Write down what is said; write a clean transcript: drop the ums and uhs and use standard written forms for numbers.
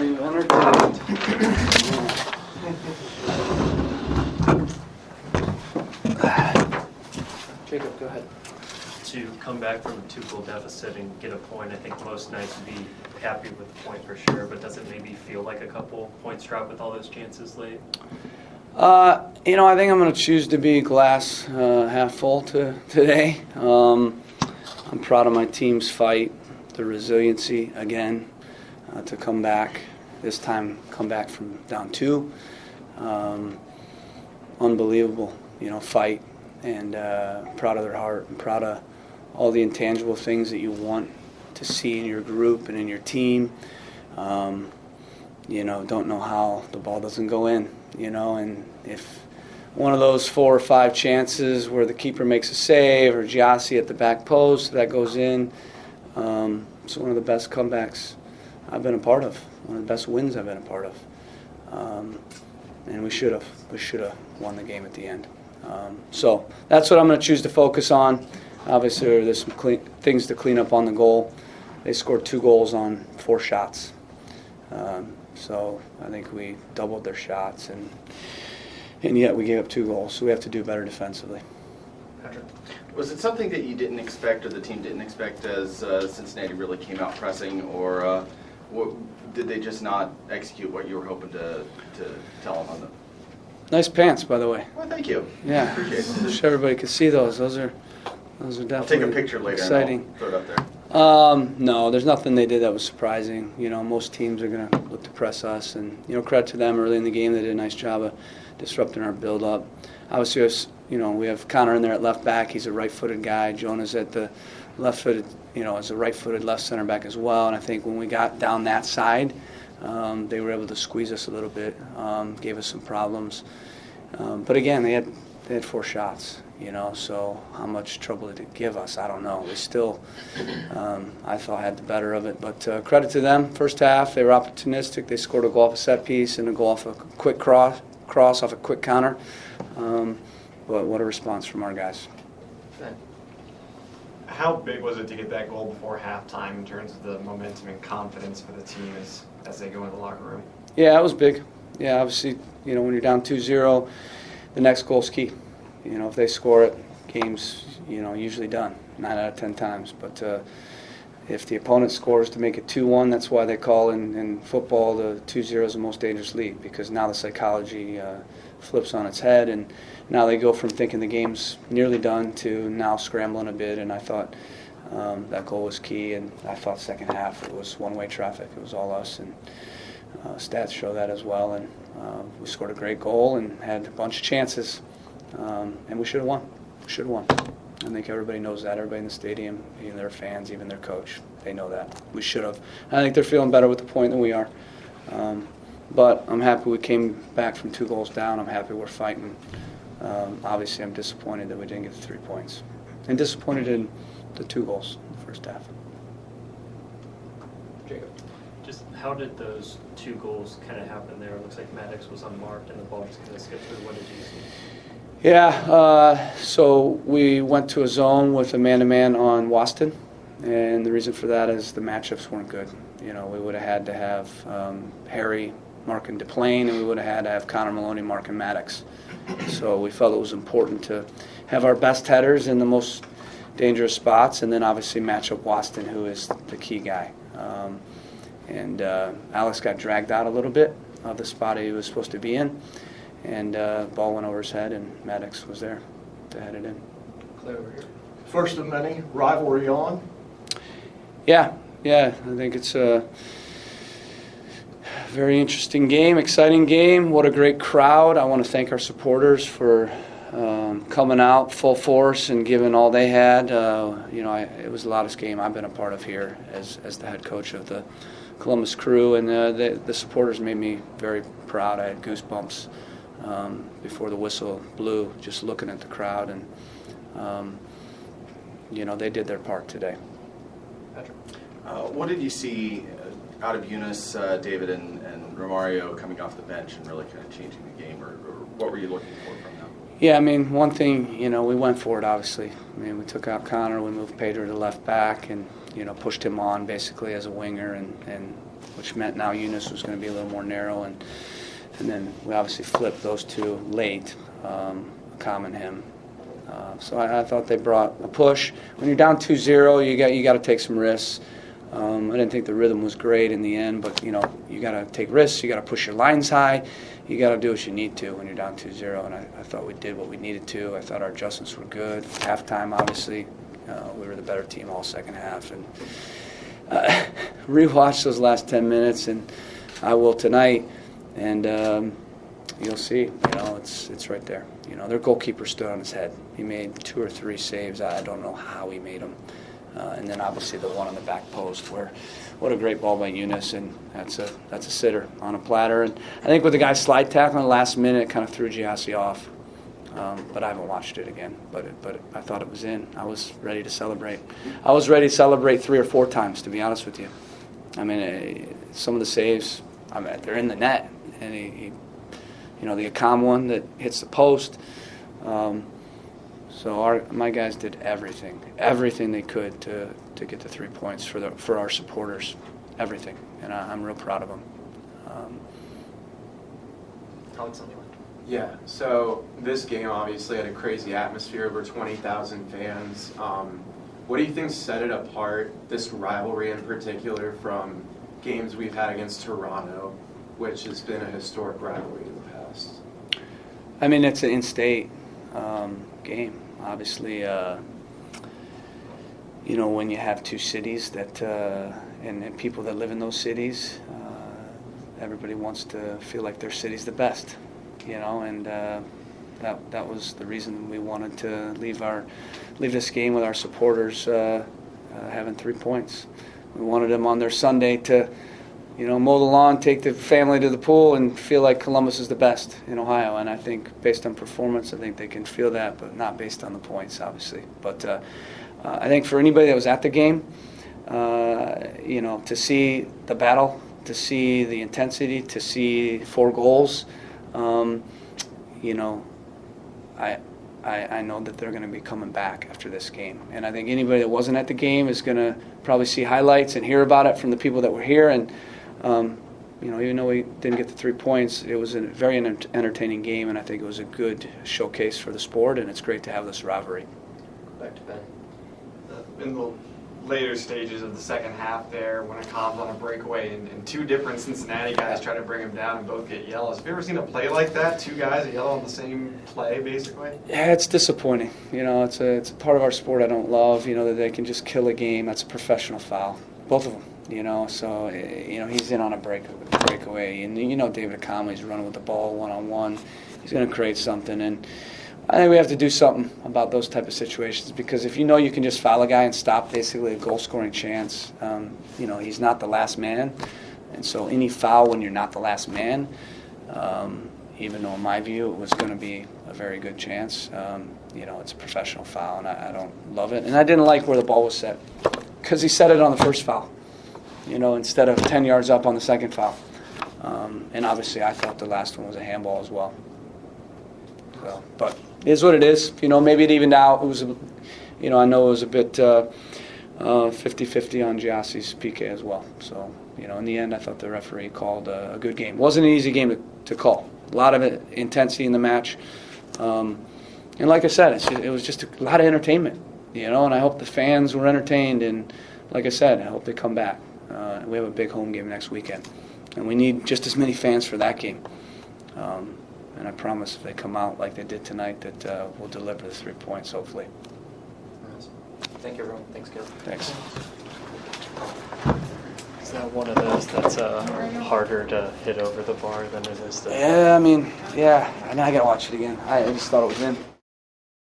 Are you entertained? Jacob, go ahead. To come back from a 2-goal deficit and get a point, I think most nights would be happy with the point for sure, but does it maybe feel like a couple points drop with all those chances late? I think I'm going to choose to be glass half full today. I'm proud of my team's fight, the resiliency, again, to come back, this time come back from down 2. Unbelievable, fight, and proud of their heart, and proud of all the intangible things that you want to see in your group and in your team. Don't know how the ball doesn't go in, and if one of those 4 or 5 chances where the keeper makes a save or Giassi at the back post, that goes in, it's one of the best comebacks I've been a part of, one of the best wins I've been a part of. And we should have won the game at the end. So that's what I'm going to choose to focus on. Obviously, there's some things to clean up on the goal. They scored 2 goals on 4 shots. So I think we doubled their shots, and yet we gave up 2 goals. So we have to do better defensively. Patrick, was it something that you didn't expect or the team didn't expect as Cincinnati really came out pressing, or did they just not execute what you were hoping to tell them on them? Nice pants, by the way. Well, thank you. Yeah, Appreciate it. wish everybody could see those. Those are definitely I'll take a picture later exciting. and I'll throw it up there. No, there's nothing they did that was surprising. Most teams are going to look to press us, and credit to them early in the game. They did a nice job of disrupting our build-up. Obviously, we have Connor in there at left back. He's a right-footed guy. Jonah's at the left-footed, is a right-footed left center back as well. And I think when we got down that side, they were able to squeeze us a little bit, gave us some problems. But again, they had 4 shots. So how much trouble did it give us? I don't know. We still, I thought, had the better of it. But credit to them. First half, they were opportunistic. They scored a goal off a set piece and a goal off a quick cross off a quick counter. But what a response from our guys. How big was it to get that goal before halftime in terms of the momentum and confidence for the team as they go in the locker room? Yeah, it was big. Yeah, obviously, when you're down 2-0, the next goal's key. If they score it, game's, usually done 9 out of 10 times. But if the opponent scores to make it 2-1, that's why they call in football the 2-0 is the most dangerous lead, because now the psychology flips on its head, and now they go from thinking the game's nearly done to now scrambling a bit. And I thought that goal was key, and I thought second half it was one-way traffic. It was all us, and stats show that as well. And we scored a great goal and had a bunch of chances. And we should have won. We should have won. I think everybody knows that. Everybody in the stadium, even their fans, even their coach, they know that. We should have. I think they're feeling better with the point than we are. But I'm happy we came back from 2 goals down. I'm happy we're fighting. Obviously, I'm disappointed that we didn't get the 3 points. And disappointed in the 2 goals in the first half. Jacob. Just how did those 2 goals kind of happen there? It looks like Maddox was unmarked and the ball just kind of skipped through. What did you see? Yeah, so we went to a zone with a man-to-man on Waston, and the reason for that is the matchups weren't good. We would have had to have Harry marking DePlane, and we would have had to have Connor Maloney marking Maddox. So we felt it was important to have our best headers in the most dangerous spots, and then obviously match up Waston, who is the key guy. And Alex got dragged out a little bit of the spot he was supposed to be in. And ball went over his head, and Maddox was there to head it in. Clay over here. First of many, rivalry on? Yeah, I think it's a very interesting game, exciting game. What a great crowd. I want to thank our supporters for coming out full force and giving all they had. It was the loudest game I've been a part of here as the head coach of the Columbus Crew, and the supporters made me very proud. I had goosebumps before the whistle blew, just looking at the crowd, and they did their part today. Patrick. What did you see out of Eunice, David, and Romario coming off the bench and really kind of changing the game, or what were you looking for from them? Yeah, one thing, we went for it, obviously. We took out Connor, we moved Pedro to left back, and, pushed him on basically as a winger, and which meant now Eunice was going to be a little more narrow, and then we obviously flipped those two late, Com and him. So I thought they brought a push. When you're down 2-0, you got to take some risks. I didn't think the rhythm was great in the end, but you got to take risks. You got to push your lines high. You got to do what you need to when you're down 2-0. And I thought we did what we needed to. I thought our adjustments were good. Halftime, obviously, we were the better team all second half. And rewatch those last 10 minutes, and I will tonight. And you'll see. It's right there. Their goalkeeper stood on his head. He made 2 or 3 saves. I don't know how he made them. And then obviously the one on the back post, what a great ball by Eunice, and that's a sitter on a platter. And I think with the guy's slide tackle in the last minute, it kind of threw Giassi off. But I haven't watched it again. But I thought it was in. I was ready to celebrate. I was ready to celebrate 3 or 4 times, to be honest with you. I mean, some of the saves, they're in the net, and he the Akam one that hits the post. So my guys did everything they could to get the 3 points for our supporters, everything, and I'm real proud of them. Yeah, so this game obviously had a crazy atmosphere, over 20,000 fans. What do you think set it apart, this rivalry in particular, from games we've had against Toronto, which has been a historic rivalry in the past? I mean, it's an in-state game. Obviously, when you have 2 cities that and people that live in those cities, everybody wants to feel like their city's the best, and that was the reason we wanted to leave this game with our supporters having 3 points. We wanted them on their Sunday to mow the lawn, take the family to the pool, and feel like Columbus is the best in Ohio. And I think based on performance, I think they can feel that, but not based on the points, obviously. But I think for anybody that was at the game, to see the battle, to see the intensity, to see 4 goals, I know that they're going to be coming back after this game. And I think anybody that wasn't at the game is going to probably see highlights and hear about it from the people that were here. And even though we didn't get the 3 points, it was a very entertaining game, and I think it was a good showcase for the sport, and it's great to have this rivalry. Back to Ben. In the later stages of the second half there, when a Cobb's on a breakaway and 2 different Cincinnati guys try to bring him down and both get yellows. Have you ever seen a play like that? 2 guys a yellow on the same play, basically? Yeah, it's disappointing. It's a part of our sport I don't love, that they can just kill a game. That's a professional foul. Both of them. So he's in on a breakaway, and David Conley's running with the ball one-on-one. He's going to create something, and I think we have to do something about those type of situations, because if you can just foul a guy and stop basically a goal-scoring chance, he's not the last man, and so any foul when you're not the last man, even though in my view it was going to be a very good chance, it's a professional foul, and I don't love it, and I didn't like where the ball was set, because he set it on the first foul. Instead of 10 yards up on the second foul. And obviously I thought the last one was a handball as well. So, but it is what it is. Maybe it evened out. It was, I know it was a bit 50-50 on Giassi's PK as well. So, in the end I thought the referee called a good game. It wasn't an easy game to call. A lot of intensity in the match. And like I said, it was just a lot of entertainment. And I hope the fans were entertained. And like I said, I hope they come back. We have a big home game next weekend, and we need just as many fans for that game. And I promise if they come out like they did tonight that we'll deliver the 3 points, hopefully. Thank you, everyone. Thanks, Gil. Thanks. Is that one of those that's harder to hit over the bar than it is to... Yeah, I got to watch it again. I just thought it was in.